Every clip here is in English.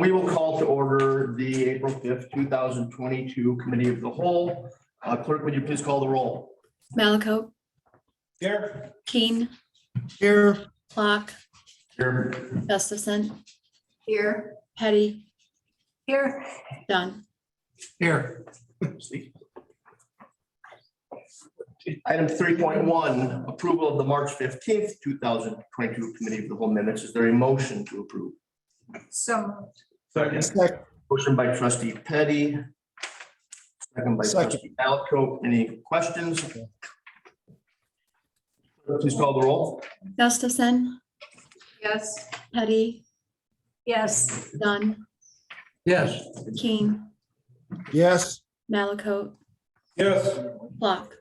we will call to order the April 5th, 2022 Committee of the Whole. Clerk, would you please call the roll? Malaco, Here. Keen, Here. Clock, Here. Gustafson, Here. Petty, Here. Dunn. Here. Item 3.1, approval of the March 15th, 2022 Committee of the Whole minutes. Is there a motion to approve? So Second. Motion by trustee Petty. Second by trustee Malco. Any questions? Please call the roll. Gustafson, yes. Petty, Yes. Dunn, Yes. Keen, Yes. Malaco, Yes. Clock.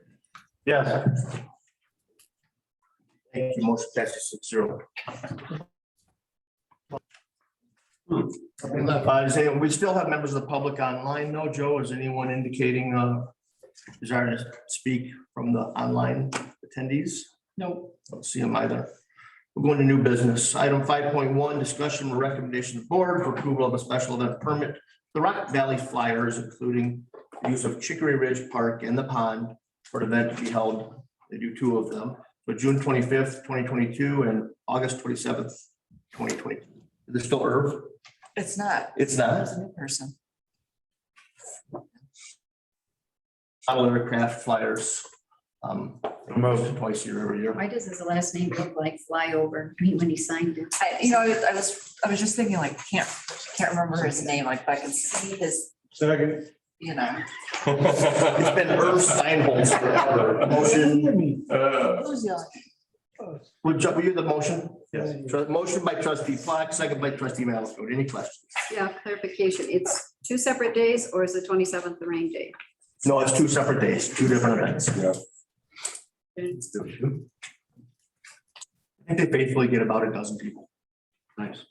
Yes. Thank you. Motion passes 6-0. We still have members of the public online, though. Joe, is anyone indicating desire to speak from the online attendees? No. Don't see them either. We're going to new business. Item 5.1, discussion and recommendation of the board for approval of a special event permit. The Rock Valley Flyers, including the use of Chicory Ridge Park and the pond for an event to be held. They do two of them. So June 25th, 2022 and August 27th, 2022. Is this still Irv? It's not. It's not. It's a new person. Model aircraft flyers. Twice a year, every year. Why does his last name look like flyover? I mean, when he signed it. I was just thinking like, can't remember his name, like, but I can see his, Second. you know. It's been Irv Steinholz forever. Motion. Who's the Would you the motion? Yes. Motion by trustee Clark, second by trustee Malasco. Any questions? Yeah, clarification. It's two separate days or is the 27th the rain date? No, it's two separate days, two different events. Yeah. I think they faithfully get about a dozen people. Nice.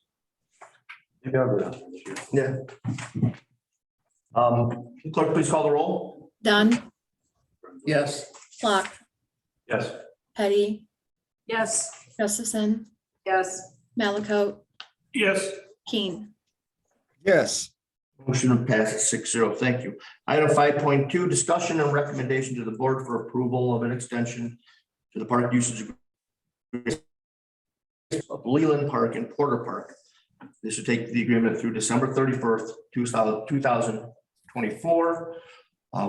Yeah. Clerk, please call the roll. Dunn, Yes. Clock, Yes. Petty, Yes. Gustafson, Yes. Malaco, Yes. Keen. Yes. Motion passes 6-0. Thank you. Item 5.2, discussion and recommendation to the board for approval of an extension to the park usage of Leland Park and Porter Park. This should take the agreement through December 31st, 2024.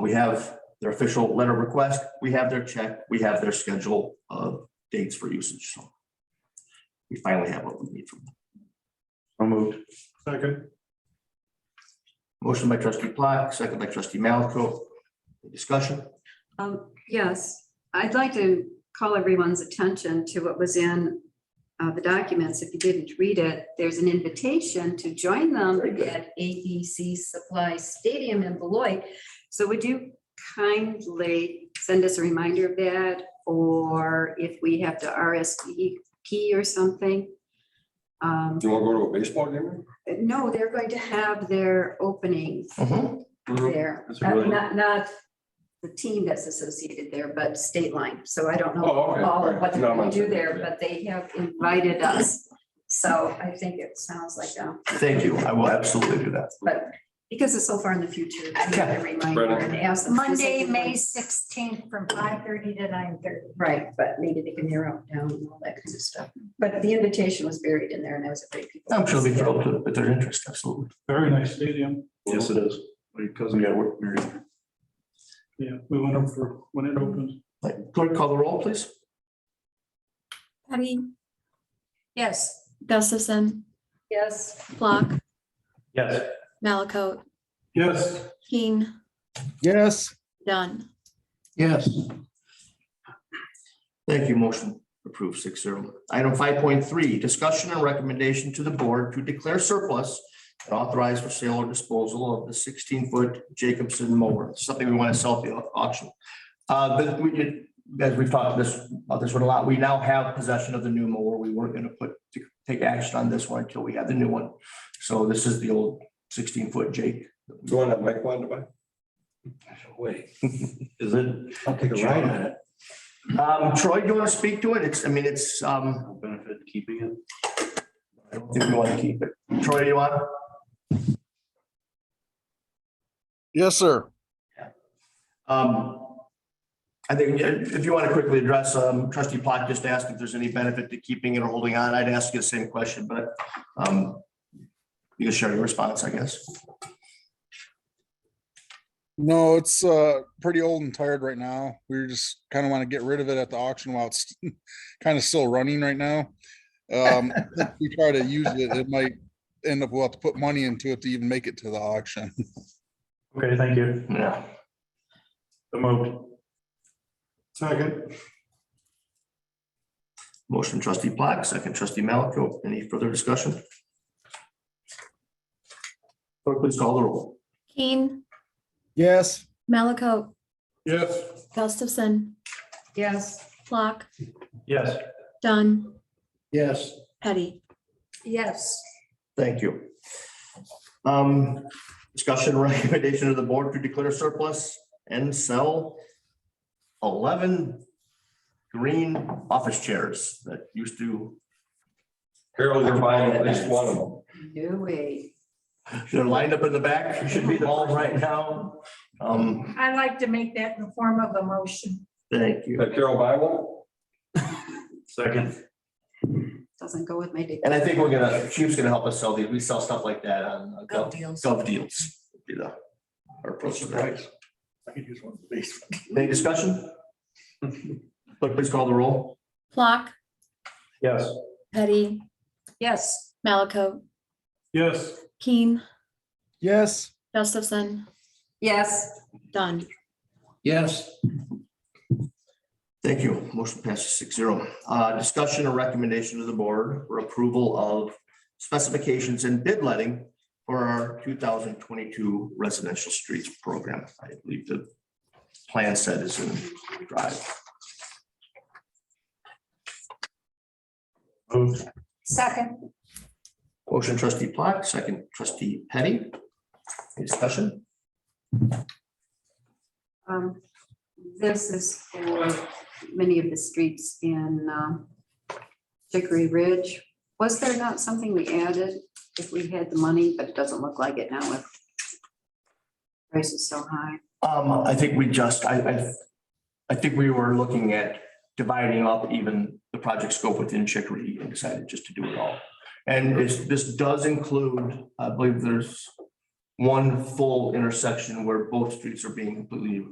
We have their official letter of request. We have their check. We have their schedule of dates for usage. So we finally have what we need from them. So moved. Second. Motion by trustee Platt, second by trustee Malco. Discussion? Yes, I'd like to call everyone's attention to what was in the documents. If you didn't read it, there's an invitation to join them at ABC Supply Stadium in Beloit. So would you kindly send us a reminder of that? Or if we have to RSVP or something? Do you want to go to a baseball game? No, they're going to have their opening there. That's really- Not the team that's associated there, but State Line. So I don't know Oh, okay. all of what they're No, I'm going to do not there, saying, yeah. but they have invited us. So I think it sounds like, Thank you. I will absolutely do that. but because it's so far in the future, I need a reminder Right. and ask them. Monday, May specifically. 16th from 5:30 to 9:30. Right, but maybe they can narrow it down and all that kind of stuff. But the invitation was buried in there and I was afraid people. I'm sure they'll be thrilled to, with their interest, absolutely. Very nice stadium. Yes, it is. My cousin got work married. Yeah, we went up for when it opened. Like, clerk, call the roll, please. Petty, Yes. Gustafson, Yes. Clock, Yes. Malaco, Yes. Keen, Yes. Dunn. Yes. Thank you. Motion approved 6-0. Item 5.3, discussion and recommendation to the board to declare surplus and authorize for sale or disposal of the 16-foot Jacobson mower, something we want to sell at the auction. But we've talked about this one a lot. We now have possession of the new mower. We weren't going to take action on this one until we had the new one. So this is the old 16-foot Jake. The one that Mike wanted to buy? Wait, is it? I'll take a ride on it. Troy, do you want to speak to it? It's No benefit keeping it. I don't think we want to keep it. Troy, do you want? Yes, sir. I think if you want to quickly address, trustee Plot just asked if there's any benefit to keeping it or holding on. I'd ask you the same question, but you can share your response, I guess. No, it's pretty old and tired right now. We just kind of want to get rid of it at the auction while it's kind of still running right now. If we try to use it, it might end up we'll have to put money into it to even make it to the auction. Okay, thank you. Yeah. So moved. Second. Motion trustee Plot, second trustee Malco. Any further discussion? Clerk, please call the roll. Keen, Yes. Malaco, Yes. Gustafson, Yes. Flock, Yes. Dunn, Yes. Petty. Yes. Thank you. Discussion recommendation of the board to declare surplus and sell 11 green office chairs that used to, Carol, you're buying at least one of them. No way. they're lined up in the back. You should be the ball right now. I'd like to make that in the form of a motion. Thank you. Did Carol buy one? Second. Doesn't go with my date. And I think Chief's gonna help us sell these. We sell stuff like that on Gov deals. Gov deals. Would be our approach to that. I could use one in the basement. Any discussion? Clerk, please call the roll. Flock, Yes. Petty, Yes. Malaco, Yes. Keen, Yes. Gustafson, Yes. Dunn. Yes. Thank you. Motion passes 6-0. Discussion or recommendation to the board for approval of specifications and bid letting for our 2022 residential streets program. I believe the plan set is in drive. Moved. Second. Motion trustee Plot, second trustee Petty. Any discussion? This is for many of the streets in Hickory Ridge. Was there not something we added if we had the money, but it doesn't look like it now with prices so high? I think we just, I think we were looking at dividing up even the project scope within Chicory and decided just to do it all. And this does include, I believe there's one full intersection where both streets are being completely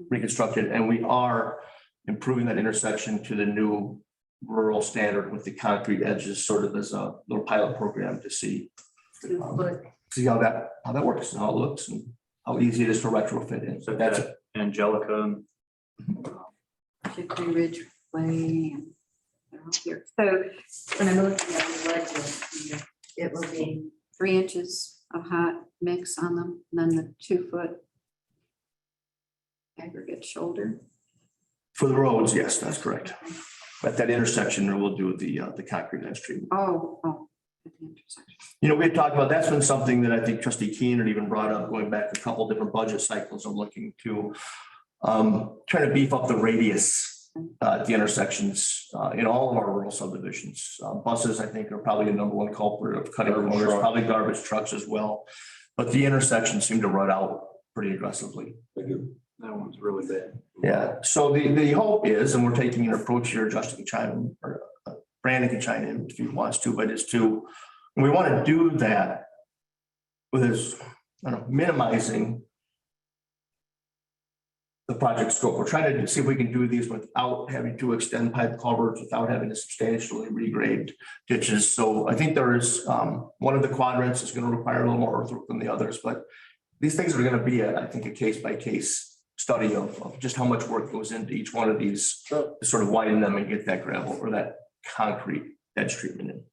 reconstructed, and we are improving that intersection to the new rural standard with the concrete edges, sort of as a little pilot program to see how that works and how it looks and how easy it is to retrofit in. So that's it. Angelica. Hickory Ridge Way. And they're all here. So when I'm looking at the budget, it will be 3 inches of hot mix on them, and then the 2-foot aggregate shoulder. For the roads, yes, that's correct. At that intersection, we'll do the concrete edge treatment. Oh. At the intersection. You know, we had talked about, that's been something that I think trustee Keen had even brought up going back a couple different budget cycles. I'm looking to try to beef up the radius at the intersections in all of our rural subdivisions. Buses, I think, are probably the number one culprit of cutting corners, probably garbage trucks as well. But the intersections seem to run out pretty aggressively. They do. That one's really bad. Yeah, so the hope is, and we're taking an approach here, Justin can chime in, or Brandon can chime in if he wants to, but is to, we want to do that with this, I don't know, minimizing the project scope. We're trying to see if we can do these without having to extend pipe culverts, without having to substantially regrade ditches. So I think there is one of the quadrants is going to require a little more earthwork than the others, but these things are going to be, I think, a case by case study of just how much work goes into each one of these to sort of widen them and get that gravel or that concrete edge treatment in.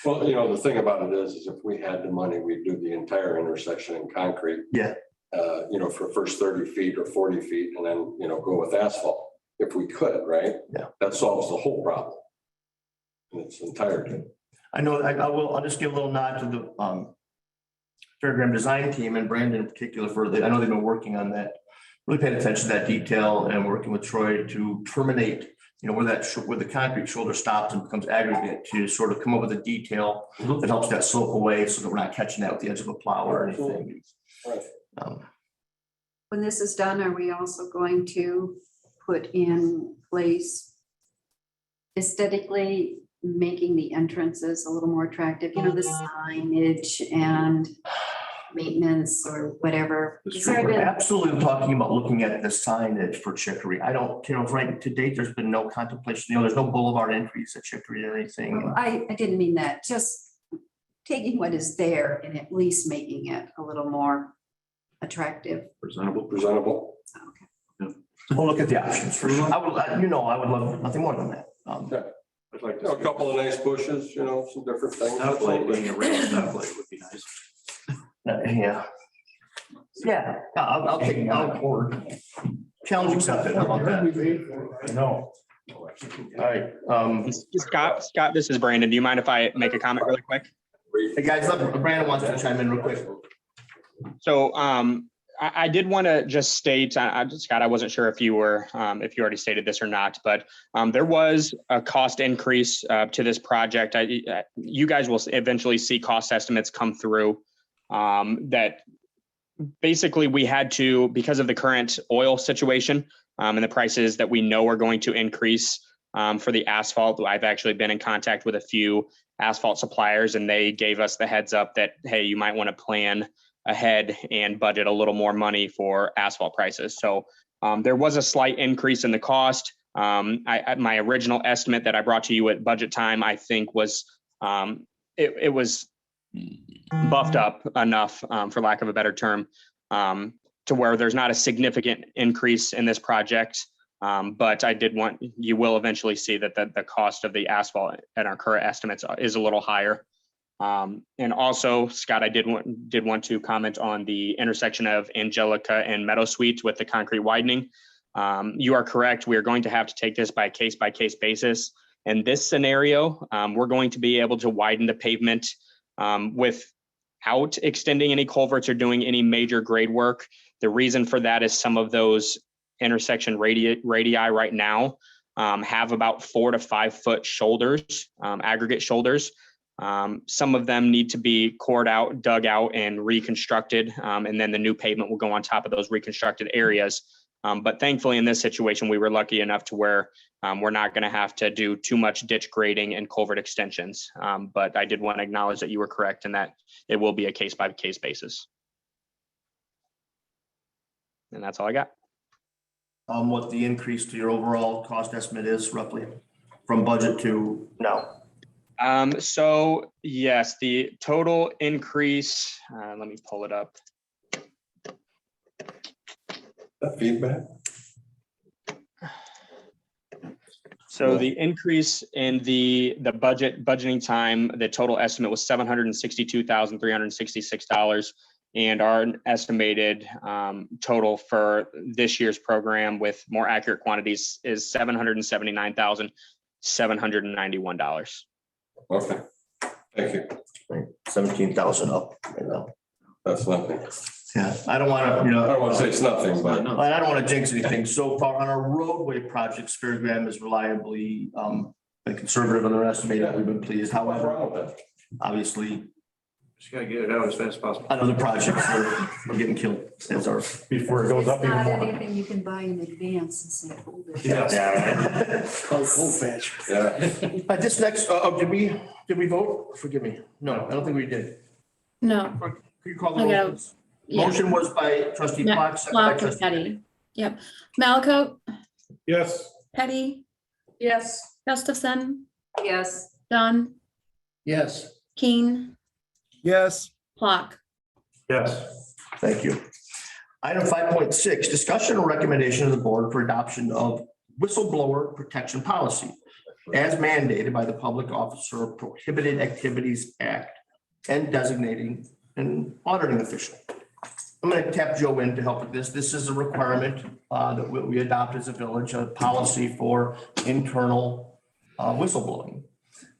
Well, you know, the thing about it is if we had the money, we'd do the entire intersection in concrete. Yeah. You know, for first 30 feet or 40 feet and then, you know, go with asphalt if we could, right? Yeah. That solves the whole problem in its entirety. I know I'll just give a little nod to the Fairground design team and Brandon in particular I know they've been working on that, really paying attention to that detail and working with Troy to terminate, you know, where the concrete shoulder stops and becomes aggregate to sort of come up with a detail that helps that slope away so that we're not catching that with the edge of a plow or anything. Right. When this is done, are we also going to put in place aesthetically making the entrances a little more attractive, you know, the signage and maintenance or whatever? Has there We're been- absolutely talking about looking at the signage for Chicory. I don't, right, to date, there's been no contemplation, there's no boulevard entries at Chicory or anything. I didn't mean that, just taking what is there and at least making it a little more attractive. Presentable. We'll look at the options for sure. I would love nothing more than that. I'd like You know, a couple of nice bushes, you know, some different things. Stoplight, a real stoplight would be nice. Yeah. Yeah, I'll forward. Challenge accepted. How about that? I know. All right. Scott, this is Brandon. Do you mind if I make a comment really quick? Hey, guys, Brandon wants to chime in real quick. So I did want to just state, Scott, I wasn't sure if you already stated this or not, but there was a cost increase to this project. You guys will eventually see cost estimates come through that basically we had to, because of the current oil situation and the prices that we know are going to increase for the asphalt. I've actually been in contact with a few asphalt suppliers and they gave us the heads up that, hey, you might want to plan ahead and budget a little more money for asphalt prices. So there was a slight increase in the cost. My original estimate that I brought to you at budget time, I think was, it was buffed up enough, for lack of a better term, to where there's not a significant increase in this project. But you will eventually see that the cost of the asphalt at our current estimates is a little higher. And also, Scott, I did want to comment on the intersection of Angelica and Meadow Suite with the concrete widening. You are correct. We are going to have to take this by case basis. In this scenario, we're going to be able to widen the pavement without extending any culverts or doing any major grade work. The reason for that is some of those intersection radii right now have about 4 to 5 foot shoulders, aggregate shoulders. Some of them need to be cored out, dug out, and reconstructed, and then the new pavement will go on top of those reconstructed areas. But thankfully, in this situation, we were lucky enough to where we're not going to have to do too much ditch grading and culvert extensions. But I did want to acknowledge that you were correct and that it will be a case-by-case basis. And that's all I got. What the increase to your overall cost estimate is roughly from budget to now? So yes, the total increase, let me pull it up. That feedback. So the increase in the budgeting time, the total estimate was $762,366. And our estimated total for this year's program with more accurate quantities is $779,791. Okay, thank you. 17,000 up right now. That's nothing. Yeah, I don't want to, I don't want to say it's nothing, but I don't want to jinx anything. So far on our roadway projects, Fairgraham is reliably been conservative on their estimate. We've been pleased. what's However, wrong with that? obviously, Just gotta get it out as fast as possible. on other projects, we're getting killed. That's our. Before it goes up It's even not more. anything you can buy in advance and say, hold it. Yeah. Yeah, This next, did we vote? Forgive me. No, I don't think we did. No. Could you call the I roll, gotta- please? Yeah. Motion was by trustee Plotkin, second by Flock and trustee. Petty. Yep. Malaco, Yes. Petty, Yes. Gustafson, Yes, Dunn, Yes. Keen, Yes. Flock. Yes. Thank you. Item 5.6, discussion and recommendation of the board for adoption of whistleblower protection policy as mandated by the Public Officer Prohibited Activities Act and designating an auditing official. I'm going to tap Joe in to help with this. This is a requirement that we adopt as a village, a policy for internal whistleblowing.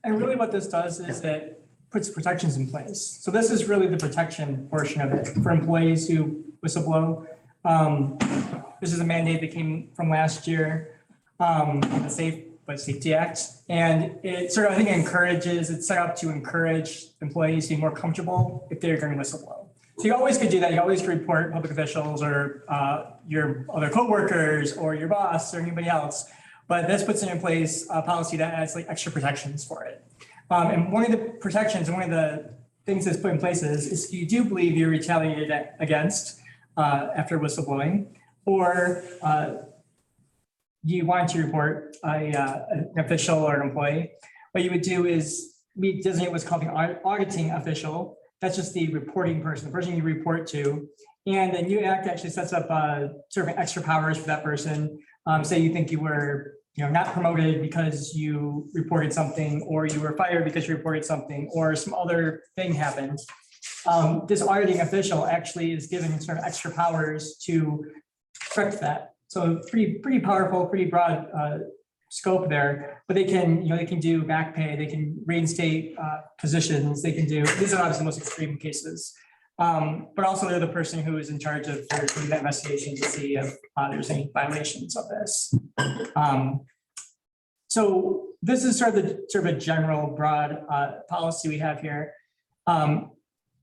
And really what this does is it puts protections in place. So this is really the protection portion of it for employees who whistleblow. This is a mandate that came from last year, the Safety Act. And it sort of, I think it's set up to encourage employees to be more comfortable if they're going to whistleblow. So you always could do that. You always could report public officials or your other coworkers or your boss or anybody else. But this puts in place a policy that adds like extra protections for it. And one of the protections and one of the things that's put in place is if you do believe you're retaliated against after whistleblowing, or you want to report an official or an employee, what you would do is we designate what's called the auditing official. That's just the reporting person, the person you report to. And the new act actually sets up sort of extra powers for that person. Say you think you were not promoted because you reported something, or you were fired because you reported something, or some other thing happened. This auditing official actually is given sort of extra powers to correct that. So pretty powerful, pretty broad scope there, but they can do back pay, they can reinstate positions, they can do, these are obviously the most extreme cases. But also they're the person who is in charge of doing that investigation to see if there's any violations of this. So this is sort of a general broad policy we have here.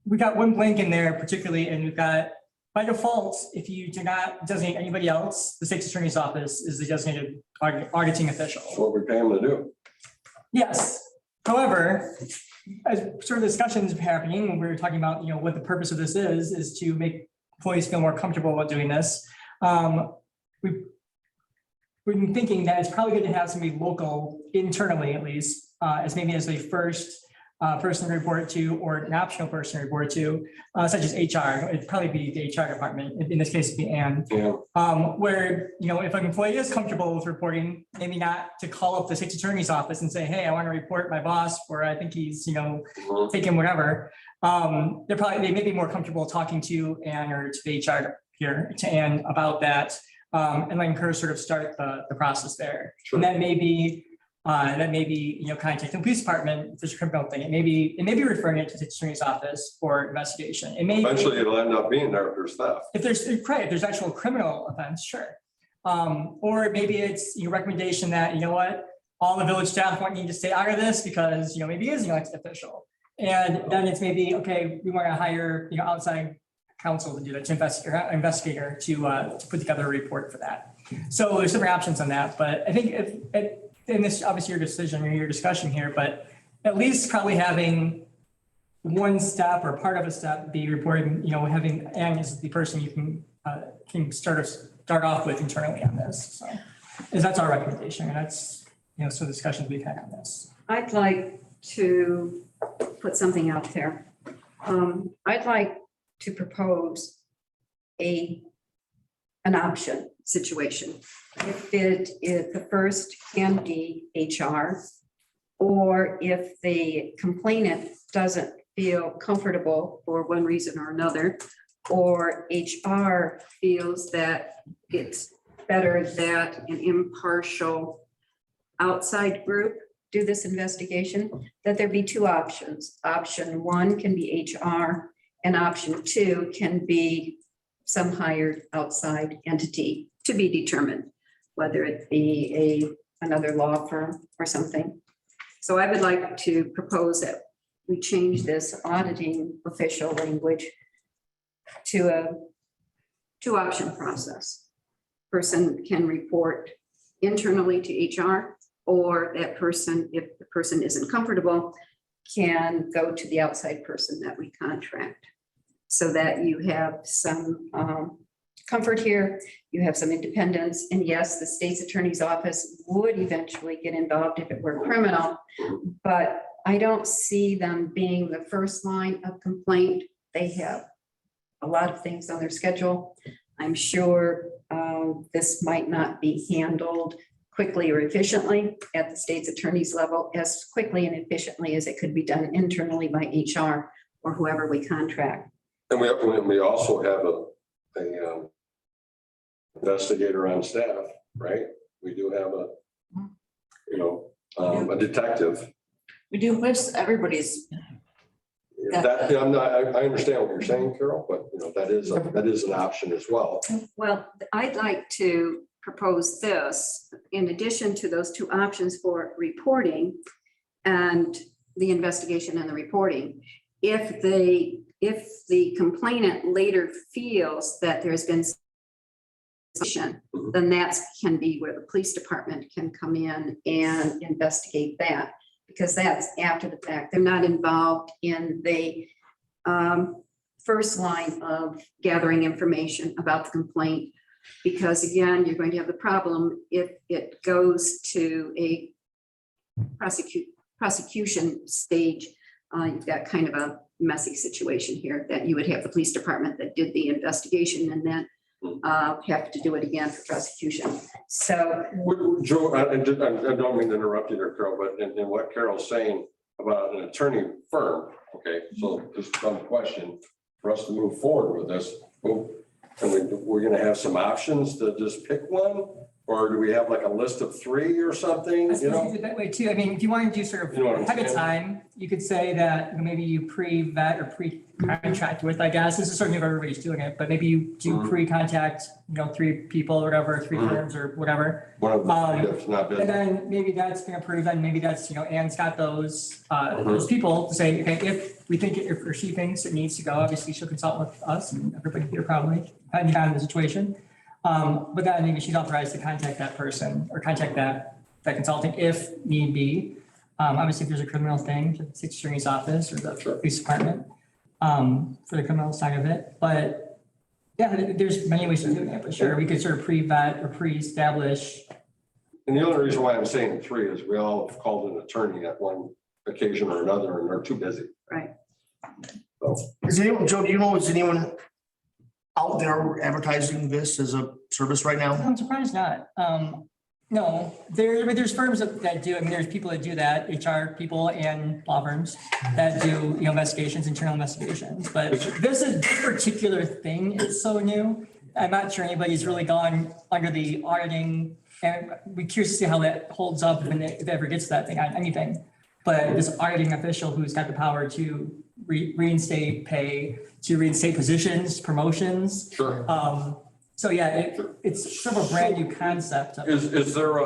We got one blank in there particularly, and we've got, by default, if you do not designate anybody else, the state's attorney's office is the designated auditing official. That's what we pay them to do. Yes. However, as sort of discussions happening, when we were talking about, what the purpose of this is to make employees feel more comfortable about doing this. We've been thinking that it's probably good to have somebody local internally, at least, as maybe as the first person to report to, or an optional person to report to, such as HR. It'd probably be the HR department. In this case, it'd be Ann. Yeah. Where, if an employee is comfortable with reporting, maybe not to call up the state's attorney's office and say, hey, I want to report my boss, or I think he's, taking whatever. They may be more comfortable talking to Ann or to the HR here, to Ann about that, and letting her sort of start the process there. Sure. And that may be contacting the police department if there's a criminal thing. It may be referring it to the attorney's office for investigation. It may Eventually it'll end up being there if there's theft. if there's actual criminal offense, sure. Or maybe it's your recommendation that, all the village staff want you to stay out of this because, maybe he is an elected official. And then it's maybe, okay, we want to hire, outside counsel to do that, to investigator to put together a report for that. So there's different options on that, but I think and this obviously your decision or your discussion here, but at least probably having one step or part of a step be reporting, having Ann is the person you can start off with internally on this. So that's our recommendation, and that's so discussions we've had on this. I'd like to put something out there. I'd like to propose an option situation. If the first can be HR, or if the complainant doesn't feel comfortable for one reason or another, or HR feels that it's better that an impartial outside group do this investigation, that there be two options. Option one can be HR, and option two can be some hired outside entity to be determined, whether it be another law firm or something. So I would like to propose that we change this auditing official language to a two-option process. Person can report internally to HR, or that person, if the person isn't comfortable, can go to the outside person that we contract, so that you have some comfort here, you have some independence, and yes, the state's attorney's office would eventually get involved if it were criminal, but I don't see them being the first line of complaint. They have a lot of things on their schedule. I'm sure this might not be handled quickly or efficiently at the state's attorney's level, as quickly and efficiently as it could be done internally by HR or whoever we contract. And we also have a investigator on staff, right? We do have a detective. We do, which everybody's, That, I understand what you're saying, Carol, but that is an option as well. Well, I'd like to propose this, in addition to those two options for reporting and the investigation and the reporting. If the if the complainant later feels that there's been then that can be where the police department can come in and investigate that, because that's after the fact. They're not involved in the first line of gathering information about the complaint. Because again, you're going to have the problem if it goes to a prosecution stage. You've got kind of a messy situation here that you would have the police department that did the investigation and then have to do it again for prosecution. So Joe, I don't mean to interrupt you there, Carol, but in what Carol's saying about an attorney firm, okay, so just some question for us to move forward with this. And we're gonna have some options to just pick one, or do we have like a list of 3 or something, I you suppose you know? could that way too. I mean, if you want to do sort of You know what I'm ahead of saying? time, you could say that maybe you pre-vet or pre-contract with, I guess, this is certainly if everybody's doing it, but maybe you do Mhm. pre-contact, 3 people or whatever, 3 Mhm. firms or whatever. One of the three that's not And been. then maybe that's been approved, and maybe that's, Ann's got those Mhm. people to say, okay, if we think, if or she thinks it needs to go, obviously she'll consult with us and everybody here probably, depending on the situation. But then maybe she's authorized to contact that person or contact that consultant if need be. Obviously, if there's a criminal thing, to the State Attorney's Office or the Sure. police department for the criminal side of it. But yeah, there's many ways of doing it, but sure, we could sort of pre-vet or pre-establish. And the only reason why I'm saying 3 is we all have called an attorney at one occasion or another, and they're too busy. Right. So, Is anyone, Joe, do you know, is anyone out there advertising this as a service right now? I'm surprised not. No, there's firms that do, I mean, there's people that do that, HR people and law firms that do, investigations, internal investigations. But this particular thing is so new. I'm not sure anybody's really gone under the auditing, and we're curious to see how that holds up when it ever gets to that thing on anything. But this auditing official who's got the power to reinstate pay, to reinstate positions, promotions. Sure. So yeah, it's sort of a brand new concept. Is there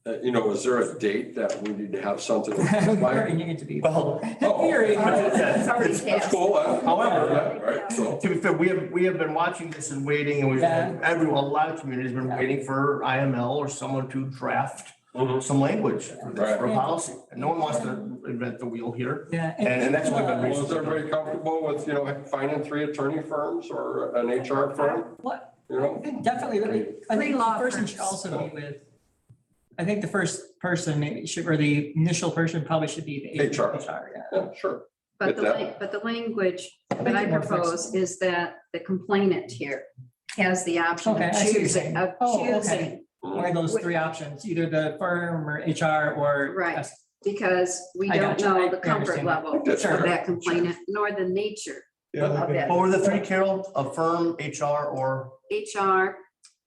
is there a date that we need to have something? We're needing it to be. Well, Theory. It's already That's passed. cool. However, Yeah, right, so. to be fair, we have been watching this and waiting, and a lot of communities have been waiting for IML or someone to draft some language for a policy. And no one wants to invent the wheel here. Yeah. And that's why I've been Well, is researching. everybody comfortable with, finding 3 attorney firms or an HR firm? What? You know? Definitely. I think the law person firms. should also be with, I think the first person maybe should, or the initial person probably should be the HR. yeah. Yeah, sure. But Get the language that Make I it more propose flexible. is that the complainant here has the option Okay, I of see what you're choosing, saying. of Oh, okay. choosing. One of those 3 options, either the firm or HR or. Right. Because we I don't gotcha. know I the comfort understand that. level of Sure. that complainant, nor the nature Yeah. of that. What were the 3, Carol? A firm, HR, or? HR,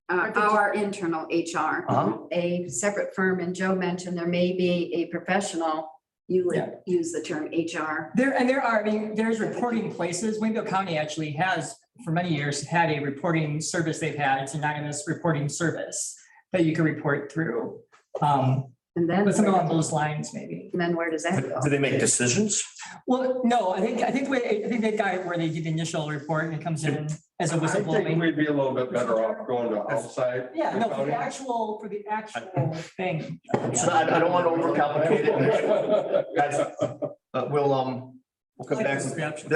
our internal HR, Uh-huh. a separate firm, and Joe mentioned there may be a professional, you Yeah. would use the term HR. There's reporting places. Waynesville County actually has, for many years, had a reporting service they've had. It's an anonymous reporting service that you can report through. And then, But something along those lines, maybe. and then where does that go? Do they make decisions? Well, no, I think that guy where they did the initial report and it comes in as a I think whistleblowing. we'd be a little bit better off going to outside. Yeah, no, for county. the actual thing. So I don't want to overcomplicate it. That's- We'll come back.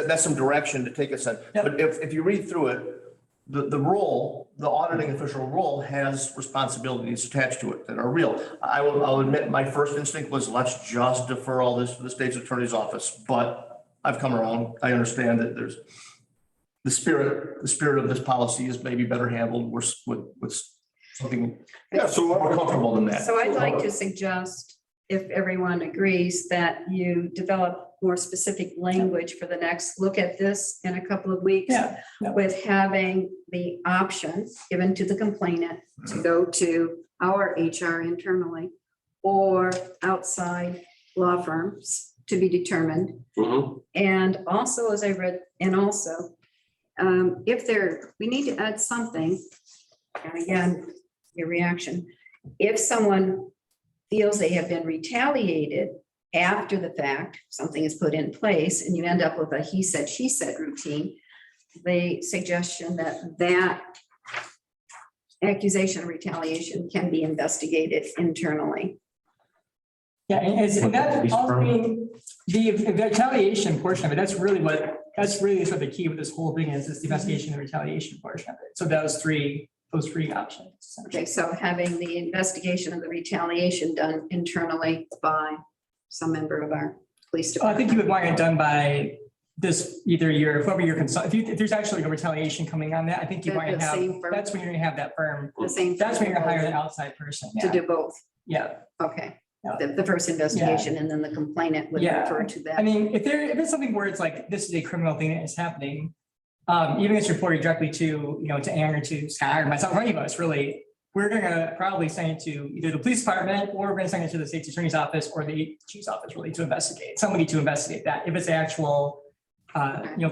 That's some direction to take us in. Yep. But if you read through it, the role, the auditing official role has responsibilities attached to it that are real. I'll admit, my first instinct was, let's just defer all this to the state's attorney's office, but I've come around. I understand that there's the spirit of this policy is maybe better handled with something Yeah, so more comfortable than that. So I'd like to suggest, if everyone agrees, that you develop more specific language for the next look at this in a couple of weeks. Yeah. With having the option given to the complainant to go to our HR internally or outside law firms to be determined. Mhm. And also, as I read, and also, we need to add something, and again, your reaction, if someone feels they have been retaliated after the fact, something is put in place and you end up with a he said, she said routine, the suggestion that that accusation of retaliation can be investigated internally. Yeah, and that, I mean, the retaliation portion of it, that's really sort of the key with this whole thing is the investigation and retaliation portion of it. So those three options. Okay, so having the investigation of the retaliation done internally by some member of our police I think you department. would want it done by this, either whoever your consult, if there's actually a retaliation coming on that, I think you The- want to the have, same firm? that's when you're gonna have that firm. The same. That's when you're gonna hire an outside person. To Yeah, do both. yeah. Okay. Yeah. The first investigation and then the complainant would Yeah. refer to I that. mean, if it's something where it's like, this is a criminal thing that is happening, even if it's reported directly to, to Ann or to Scott or myself, or any of us, really, we're gonna probably send it to either the police department or we're gonna send it to the state's attorney's office or the chief's office, really, to investigate, somebody to investigate that, if it's actual,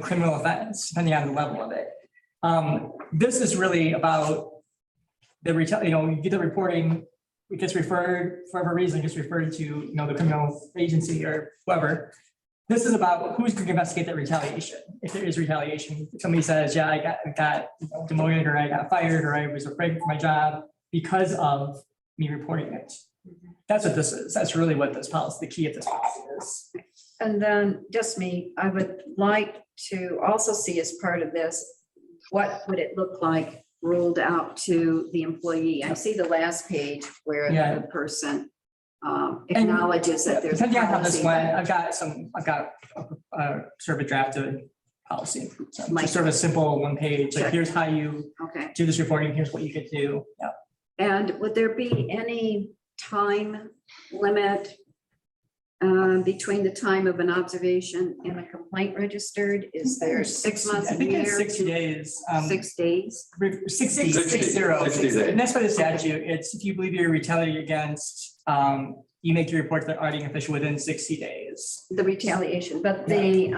criminal offense, depending on the level of it. This is really about the you get the reporting, it gets referred, for whatever reason, gets referred to, the criminal agency or whoever. This is about who's going to investigate that retaliation. If there is retaliation, if somebody says, yeah, I got demoted or I got fired or I was afraid for my job because of me reporting it. That's what this is. That's really what this policy, the key of this policy is. And then just me, I would like to also see as part of this, what would it look like ruled out to the employee? I see the last page where Yeah. the person acknowledges that there's. a Depending on how this policy. went, I've got sort of a drafted policy. So just sort of a simple one page, like Check. here's how you Okay. do this reporting, here's what you could do. Yeah. And would there be any time limit between the time of an observation and a complaint registered? Is there 6 months, I a think it's year? 60 days. 6 days? 60, 60 days. And that's by the statute. It's if you believe you're retaliated against, you make your report to the auditing official within 60 days. The retaliation, but the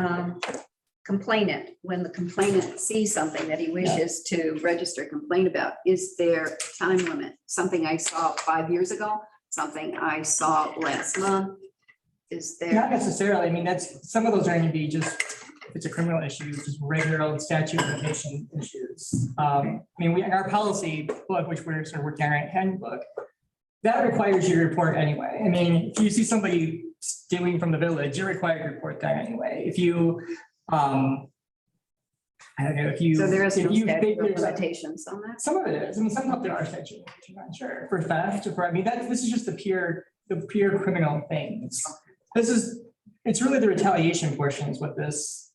complainant, when the complainant sees something that he wishes to register a complaint about, is there time limit? Something I saw 5 years ago, something I saw last month? Is Not there? necessarily. I mean, some of those are going to be just, if it's a criminal issue, just regular old statute of limitation issues. I mean, in our policy book, which we're sort of working on, our handbook, that requires you to report anyway. I mean, if you see somebody stealing from the village, you're required to report that anyway. If you, I don't know, if you. So there is if no you statute think of there's a- limitations on that? Some of it is. I mean, some of there are statutes, I'm not sure, for theft or for, I mean, this is just the pure criminal things. It's really the retaliation portion is what this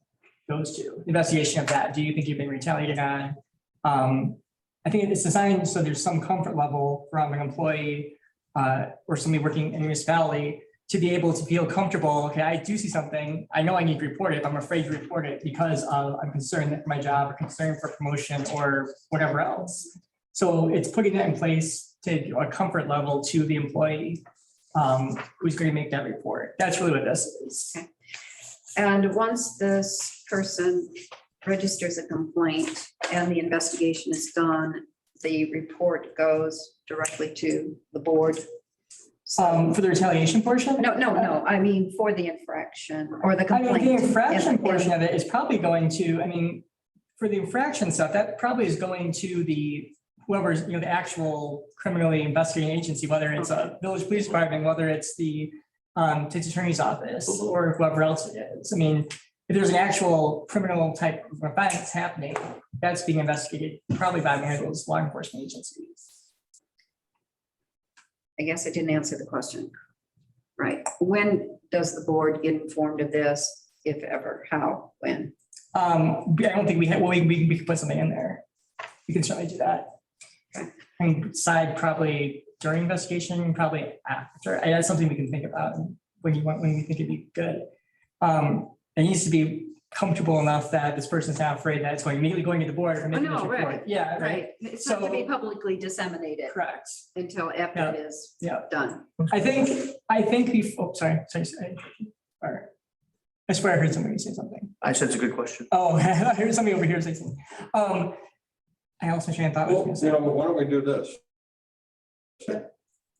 goes to. Investigation of that. Do you think you've been retaliated on? I think it's designed so there's some comfort level from an employee or somebody working in a municipality to be able to feel comfortable. Okay, I do see something. I know I need to report it. I'm afraid to report it because I'm concerned for my job or concerned for promotion or whatever else. So it's putting that in place to a comfort level to the employee who's going to make that report. That's really what this is. Okay. And once this person registers a complaint and the investigation is done, the report goes directly to the board. For the retaliation portion? No, I mean, for the infraction or the I mean, complaint. the infraction And- portion of it is probably going to, I mean, for the infraction stuff, that probably is going to the whoever's, the actual criminally investigating agency, whether it's a village police department, whether it's the state's attorney's office or whoever else it is. I mean, if there's an actual criminal type of offense happening, that's being investigated probably by one of those law enforcement agencies. I guess I didn't answer the question. Right. When does the board get informed of this, if ever? How? When? I don't think we have, well, we can put something in there. We can certainly do that. And decide probably during investigation, probably after. That's something we can think about when we think it'd be good. It needs to be comfortable enough that this person's not afraid that it's going immediately going to the board or making this no, report. right. Yeah, right. Right. It's not to be So- publicly disseminated Correct. until after Yeah. it is Yeah. done. I think before, sorry. Or, I swear I heard somebody say something. I said it's a good question. Oh, I heard somebody over here say something. I also train thought. Well, why don't we do this?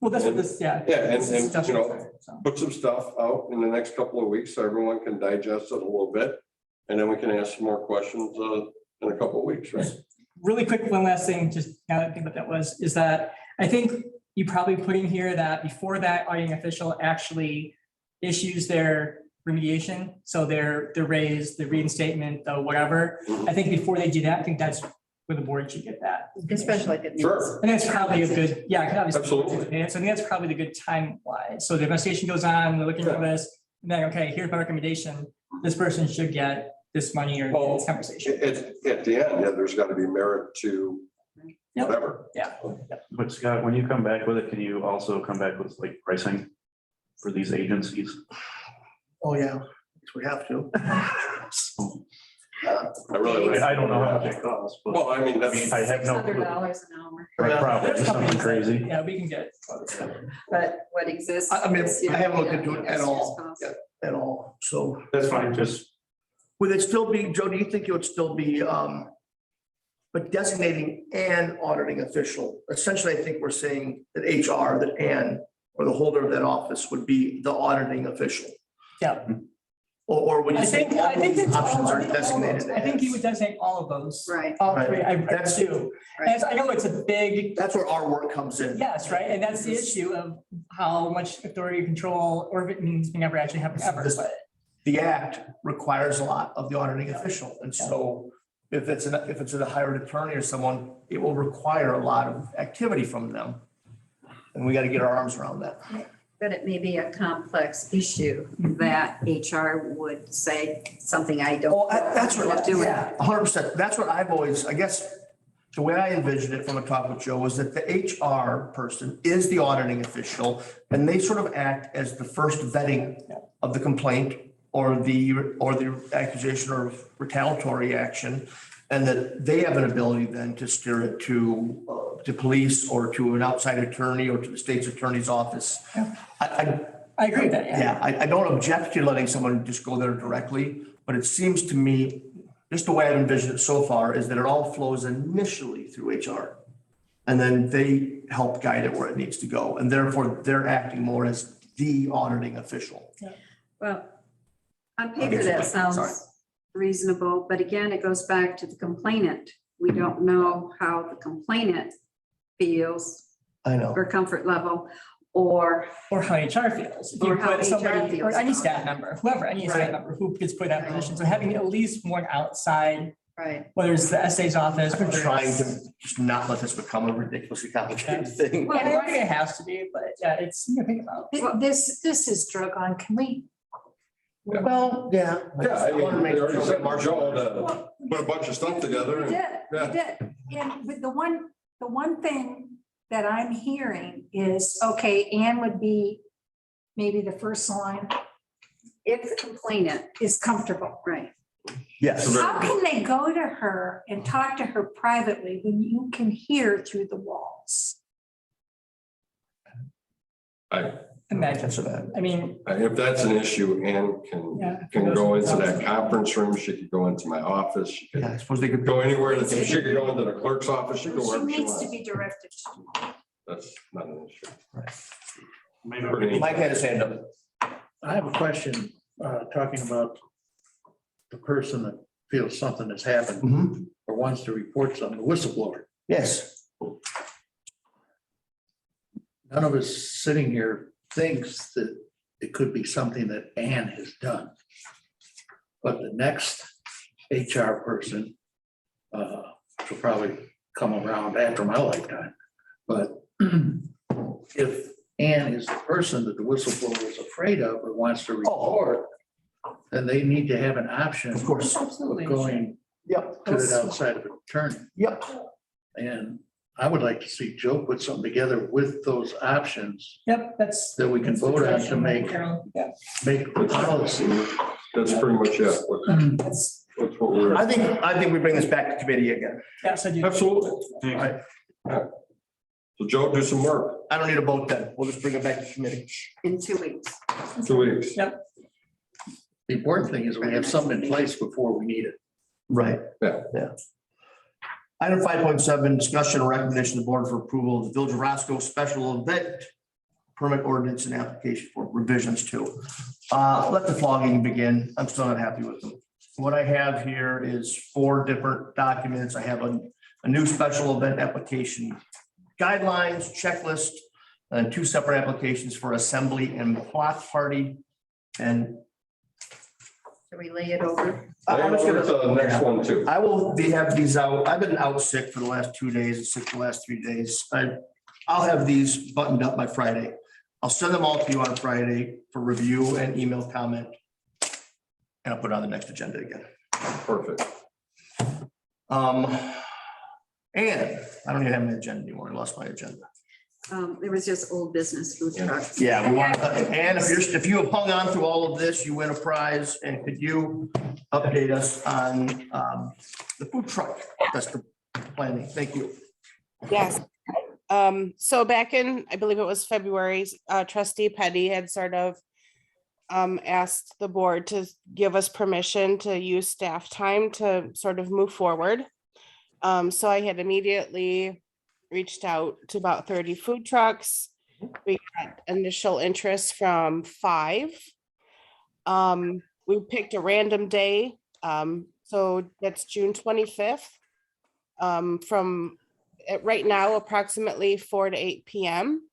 Well, that's what this, yeah. Yeah, and- this is and, just- you know, so. put some stuff out in the next couple of weeks so everyone can digest it a little bit. And then we can ask some more questions in a couple of weeks, right? Really quick, one last thing, just now that I think what that was, is that I think you probably put in here that before that auditing official actually issues their remediation, so their raise, the reinstatement, the whatever. I think before they do that, I think that's where the board should get that. Especially if it. Sure. And that's probably a good, yeah, I can obviously. Absolutely. So I think that's probably the good time wise. So the investigation goes on, we're looking for this, and then, okay, here's my recommendation. This person should get this money or Well, this conversation. At the end, yeah, there's got to be merit to Yep. whatever. Yeah. But Scott, when you come back with it, can you also come back with like pricing for these agencies? Oh, yeah, we have to. I really, I don't know how much it costs, but well, I mean, that's, I have no clue. $600 an hour, Right, probably something crazy. Yeah, we can get. but what exists. I mean, this year, I haven't looked yeah, into it at next year's all. cost. At all, so. That's fine, just, Would it still be, Joe, do you think it would still be, but designating an auditing official? Essentially, I think we're saying that HR, that Ann, or the holder of that office would be the auditing official. Yeah. Or would you I say think, all I think those it's options all, are designated? I think you would as- designate all of those. Right. All Right. three, I That's- do. And I know it's a big, That's where our work comes in. yes, right? And that's the issue of how much authority control, or if it means we never actually happen ever, but. The act requires a lot of the auditing official, and so if it's a hired attorney or someone, it will require a lot of activity from them. And we got to get our arms around that. But it may be a complex issue that HR would say something I don't. Oh, that's what, Do it. yeah, 100%. That's what I've always, I guess, the way I envisioned it from a talk with Joe was that the HR person is the auditing official, and they sort of act as the first vetting of the complaint or the accusation or retaliatory action, and that they have an ability then to steer it to police or to an outside attorney or to the state's attorney's office. I agree with that, yeah. Yeah, I don't object to letting someone just go there directly, but it seems to me, just the way I've envisioned it so far, is that it all flows initially through HR. And then they help guide it where it needs to go. And therefore, they're acting more as the auditing official. Well, on paper, Okay, that sorry. sounds reasonable, but again, it goes back to the complainant. We don't know how the complainant feels I know. or comfort level, or Or how HR feels. If you Or how put HR somebody, or feels. any staff member, whoever, any staff Right. member who gets put in that position. So having at least one outside, right. whether it's the SA's office. I've been whether trying it's- to just not let this become a ridiculously complicated thing. Yeah, I think it has to be, but yeah, it's something to think about. This is drug on, can we? Well, yeah. yeah, I mean, wanna make they already sure sent that Mark Joe to put a bunch of stuff together. We and- did, Yeah. we did. And with the one thing that I'm hearing is, okay, Ann would be maybe the first line If the complainant, is comfortable. right. Yes. How can they go to her and talk to her privately when you can hear through the walls? Imagine, Answer that. I mean, If that's an issue, Ann yeah. can go into that conference room, she could go into my office, she Yeah, could I suppose they could go anywhere, she could go into the clerk's office, she could go She wherever she needs to wants. be directed. That's not an issue. maybe Pretty- Mike had his hand up. I have a question, talking about the person that feels something has happened Mhm. or wants to report something, the whistleblower. Yes. None of us sitting here thinks that it could be something that Ann has done. But the next HR person will probably come around after my lifetime. But if Ann is the person that the whistleblower is afraid of or wants to report, then they need to have an option Of course. of going Yep. to it outside of an attorney. Yep. And I would like to see Joe put something together with those options Yep, that's. that we can vote on to make Yeah, the policy. That's pretty much it. that's, That's what we're. I think we bring this back to committee again. yeah, so you. Absolutely. Right. So Joe, do some work, I don't need a vote then. We'll just bring it back to committee. In 2 weeks. 2 weeks. Yep, The important thing is we have something in place before we need it. Right. Yeah. Yeah. Item 5.7, discussion and recommendation of the board for approval of the Village of Roscoe special event permit ordinance and application for revisions to. Let the flogging begin. I'm still not happy with them. What I have here is 4 different documents. I have a new special event application guidelines, checklist, and 2 separate applications for assembly and block party. And Should we lay it over? I'm just gonna- The next one too. I will have these out. I've been out sick for the last 2 days, sick for the last 3 days. I'll have these buttoned up by Friday. I'll send them all to you on Friday for review and email comment. And I'll put it on the next agenda again. Perfect. And I don't even have an agenda anymore. I lost my agenda. There was just old business food trucks. Yeah, we want, and if you have hung on through all of this, you win a prize. And could you update us on the food truck? That's the planning. Thank you. Yes. So back in, I believe it was February, trustee Petty had sort of asked the board to give us permission to use staff time to sort of move forward. So I had immediately reached out to about 30 food trucks. We got initial interest from 5. We picked a random day. So that's June 25th. From right now, approximately 4 to 8 p.m.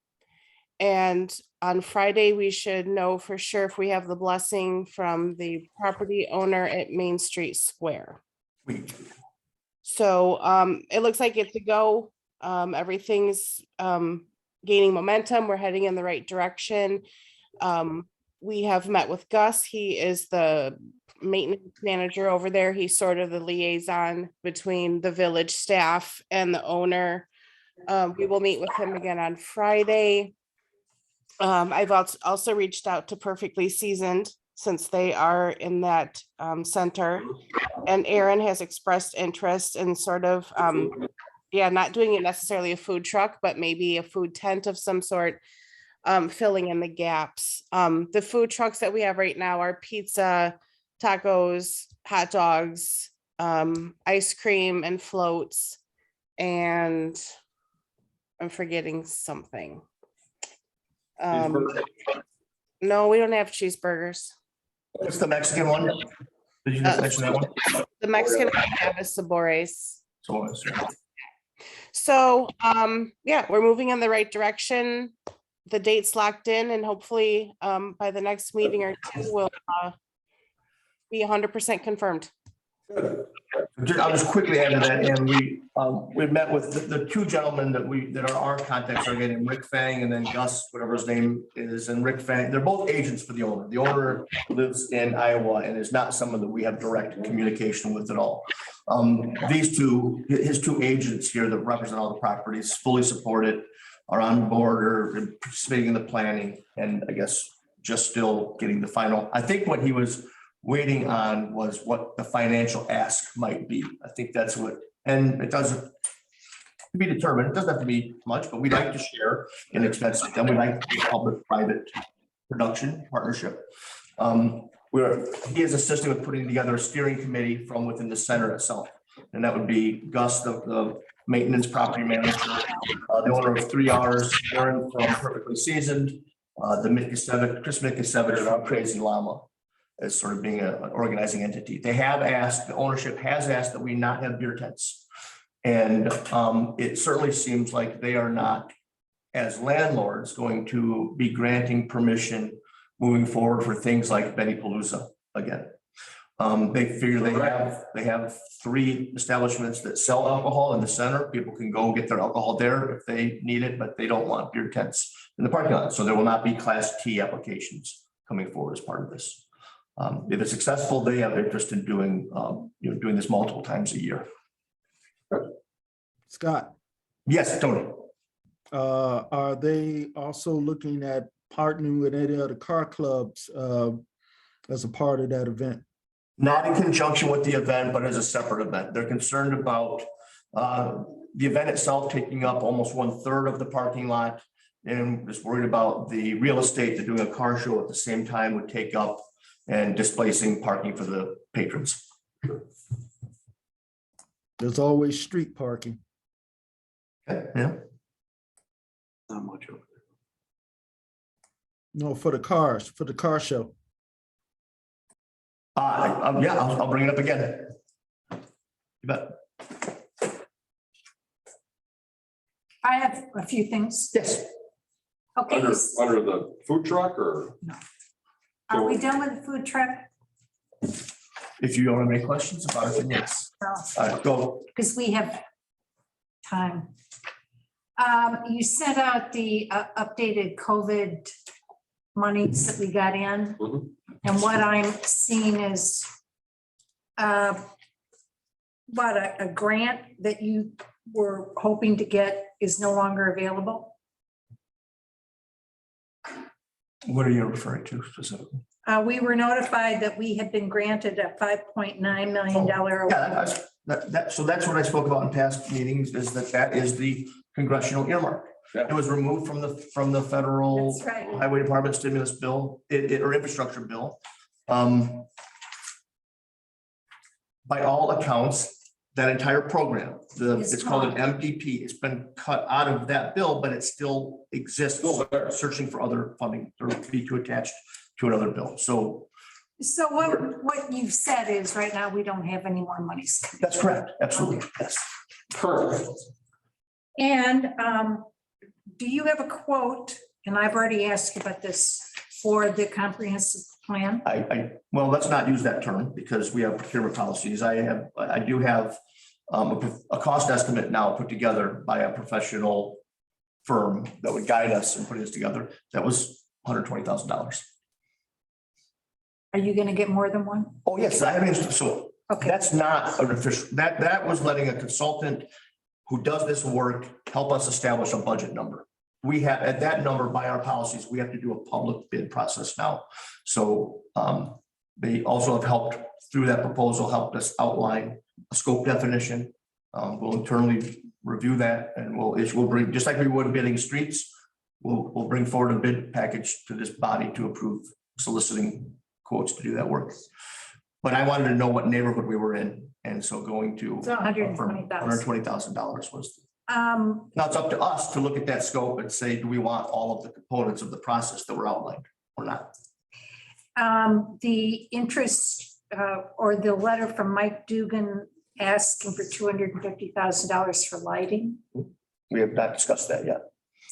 And on Friday, we should know for sure if we have the blessing from the property owner at Main Street Square. So it looks like it's a go. Everything's gaining momentum. We're heading in the right direction. We have met with Gus. He is the maintenance manager over there. He's sort of the liaison between the village staff and the owner. We will meet with him again on Friday. I've also reached out to Perfectly Seasoned since they are in that center. And Aaron has expressed interest in sort of, not doing it necessarily a food truck, but maybe a food tent of some sort, filling in the gaps. The food trucks that we have right now are pizza, tacos, hot dogs, ice cream and floats, and I'm forgetting something. No, we don't have cheeseburgers. What's the Mexican one? Did you just mention that one? The Mexican I have is sabores. So, So, we're moving in the right direction. The date's locked in and hopefully, by the next meeting or 2, we'll be 100% confirmed. I'll just quickly add to that, and we met with the 2 gentlemen that are our contacts are getting, Rick Fang and then Gus, whatever his name is, and Rick Fang. They're both agents for the owner. The owner lives in Iowa and is not someone that we have direct communication with at all. His 2 agents here that represent all the properties fully support it, are on board or participating in the planning, and I guess just still getting the final. I think what he was waiting on was what the financial ask might be. I think that's what, and it doesn't to be determined. It doesn't have to be much, but we'd like to share in expenses. Then we like public-private production partnership. He is assisting with putting together a steering committee from within the center itself. And that would be Gus, the maintenance property manager, the owner of 3 R's, Aaron from Perfectly Seasoned, Chris Mikasevich from Crazy Llama, as sort of being an organizing entity. They have asked, the ownership has asked that we not have beer tents. And it certainly seems like they are not, as landlords, going to be granting permission moving forward for things like Betty Palooza again. They figure they have 3 establishments that sell alcohol in the center. People can go get their alcohol there if they need it, but they don't want beer tents in the parking lot. So there will not be Class T applications coming forward as part of this. If it's successful, they have interest in doing this multiple times a year. Scott, Yes, Tony. are they also looking at partnering with any other car clubs as a part of that event? Not in conjunction with the event, but as a separate event. They're concerned about the event itself taking up almost 1/3 of the parking lot, and just worried about the real estate that doing a car show at the same time would take up and displacing parking for the patrons. There's always street parking. Okay, yeah. Not much over No, for the cars, for the car show. Yeah, I'll bring it up again. You bet. I have a few things. Yes. Okay, Under the food truck or? are we done with the food truck? If you don't have any questions about it, then yes. All right, go. Because we have time. You sent out the updated COVID monies that we got in. Mhm. And what I'm seeing is what a grant that you were hoping to get is no longer available. What are you referring to specifically? We were notified that we had been granted a $5.9 million. Yeah, so that's what I spoke about in past meetings, is that is the congressional earmark. Yeah. It was removed from the federal That's right. highway department stimulus bill, or infrastructure bill. By all accounts, that entire program, It's it's called an gone. MPP, it's been cut out of that bill, but it still exists, Still there. searching for other funding or be to attached to another bill. So So what you've said is right now, we don't have any more money. that's correct, absolutely, yes. Current. And do you have a quote, and I've already asked you about this, for the comprehensive plan? Well, let's not use that term because we have procurement policies. I do have a cost estimate now put together by a professional firm that would guide us in putting this together. That was $120,000. Are you gonna get more than one? Oh, yes, I have, so Okay, that's not an official, that was letting a consultant who does this work help us establish a budget number. We have, at that number by our policies, we have to do a public bid process now. So they also have helped through that proposal, helped us outline a scope definition. We'll internally review that and we'll bring, just like we would bidding streets, we'll bring forward a bid package to this body to approve soliciting quotes to do that work. But I wanted to know what neighborhood we were in. And so going to so $120,000. $120,000 was. Now it's up to us to look at that scope and say, do we want all of the components of the process that were outlined or not? The interest or the letter from Mike Dugan asking for $250,000 for lighting. We have not discussed that yet.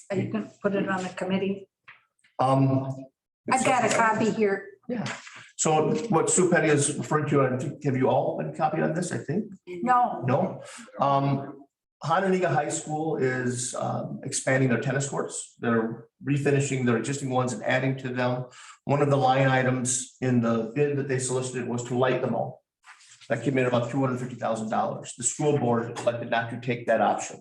Are you gonna put it on the committee? I've I've got a copy here. Yeah. So what Sue Petty is referring to, have you all been copied on this, I think? No, No. Hononegah High School is expanding their tennis courts. They're refinishing their existing ones and adding to them. One of the line items in the bid that they solicited was to light them all. That came in about $250,000. The school board elected not to take that option.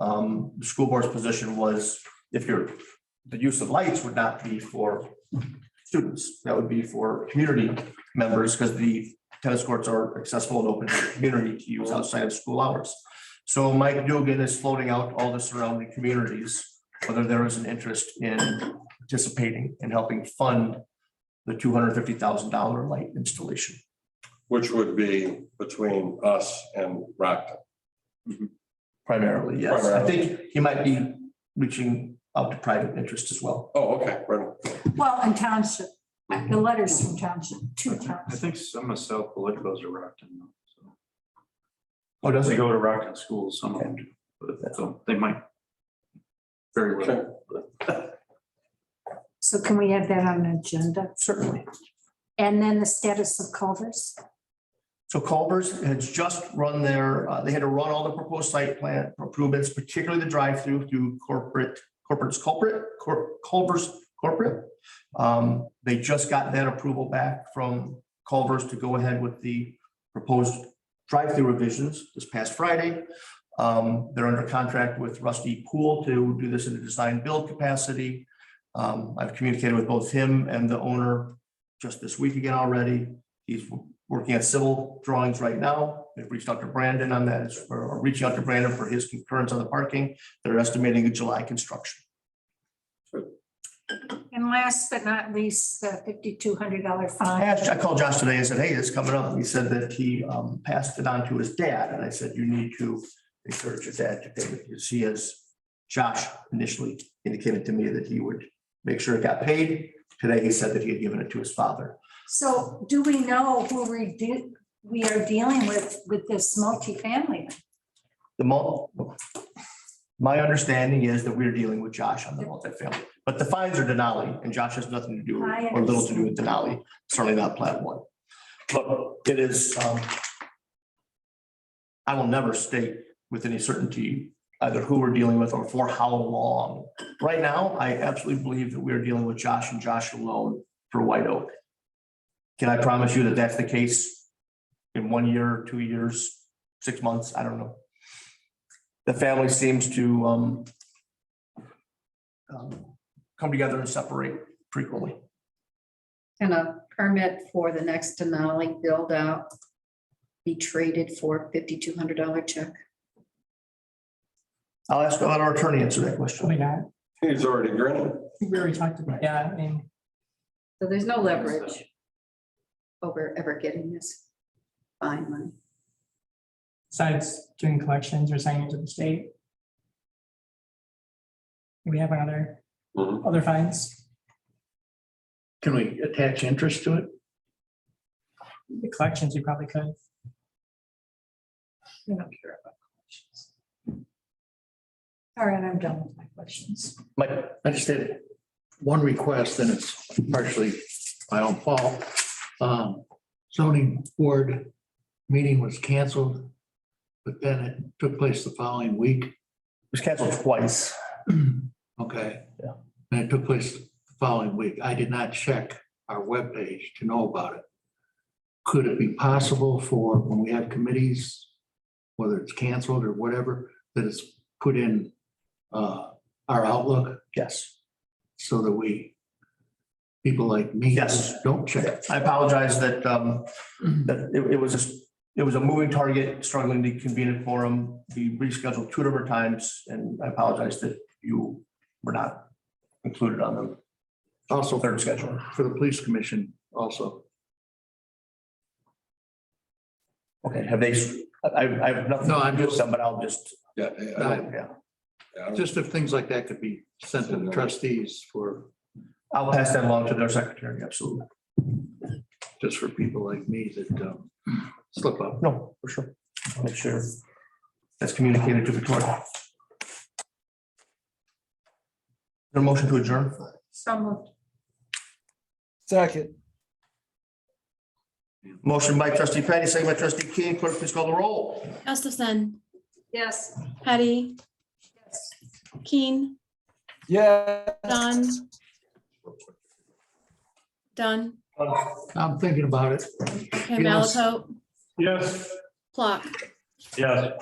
The school board's position was the use of lights would not be for students. That would be for community members because the tennis courts are accessible and open to the community to use outside of school hours. So Mike Dugan is floating out all the surrounding communities, whether there is an interest in participating and helping fund the $250,000 light installation. Which would be between us and Rockton. Primarily, yes. I Primarily. think he might be reaching out to private interest as well. Oh, okay, right. well, in township, the letters from township, two I towns. think some of South Bullitt goes to Rockton. So Oh, does they it? go to Rockton schools, some of them do, but so they might. Very well. So can we have that on the agenda? Certainly. And then the status of Culvers? So Culver's has just run they had to run all the proposed site plan improvements, particularly the drive-through through Culver's corporate. They just got that approval back from Culver's to go ahead with the proposed drive-through revisions this past Friday. They're under contract with Rusty Pool to do this in a design build capacity. I've communicated with both him and the owner just this week again already. He's working at civil drawings right now. They've reached out to Brandon on that, or reaching out to Brandon for his concurrence on the parking. They're estimating a July construction. And last but not least, the $5,200 fine. I called Josh today and said, hey, it's coming up. He said that he passed it on to his dad. And I said, you need to encourage your dad to pay it because he has, Josh initially indicated to me that he would make sure it got paid. Today, he said that he had given it to his father. So do we know who we are dealing with this multifamily? My understanding is that we're dealing with Josh on the multifamily, but the fines are Denali, and Josh has nothing to do I or little to do with Denali, certainly not Plat One. Look, it is, I will never state with any certainty either who we're dealing with or for how long. Right now, I absolutely believe that we're dealing with Josh and Josh alone for White Oak. Can I promise you that that's the case in 1 year, 2 years, 6 months? I don't know. The family seems to come together and separate frequently. Can a permit for the next Denali build out be traded for $5,200 check? I'll ask our attorney answer that Probably question. not. He's already grinning. We already talked about, yeah, I mean, So there's no leverage over ever getting this fine money. besides doing collections or signing to the state. We have Mhm. other fines, Can we attach interest to it? the collections you probably could. We don't care about questions. All right, I'm done with my questions. Mike, I just had one request, and it's partially my own fault. Zoning board meeting was canceled, but then it took place the following week. it was canceled twice. Okay. Yeah. And it took place the following week. I did not check our webpage to know about it. Could it be possible for when we have committees, whether it's canceled or whatever, that it's put in our Outlook Yes. so that people like me Yes. don't check? I apologize that it was a moving target, struggling to convene a quorum. We rescheduled 2 different times, and I apologize that you were not included on them. Also, Third schedule. for the police commission also. Okay, have they, I have nothing No, to I'm do with just- them, but I'll just, Yeah. yeah. Just if things like that could be sent to the trustees I'll pass that along to their secretary, absolutely. just for people like me that slip up. No, for sure. I'll make sure that's communicated to Victoria. The motion to adjourn? So moved. Second. Motion by trustee Patty, second by trustee King. Clerk, please call the roll. Gustafson, Yes. Patty, Keen, Yeah. Dunn. Dunn, I'm thinking about it. okay, Yes. Malaco, Yes. Clock. Yes.